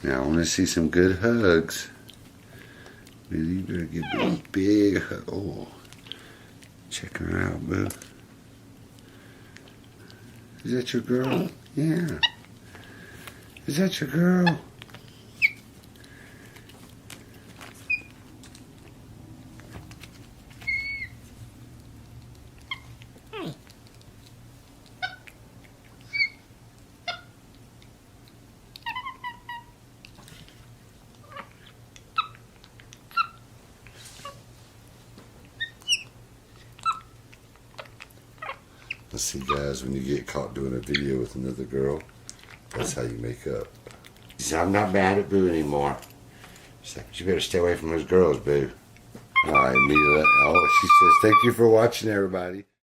Now I want to see some good hugs. You better give me a big hug. Oh, check her out, boo. Is that your girl? Yeah. Is that your girl? Let's see, guys, when you get caught doing a video with another girl, that's how you make up. He said, I'm not mad at Boo anymore. She's like, you better stay away from those girls, Boo. All right, Mila. Oh, she says, thank you for watching, everybody.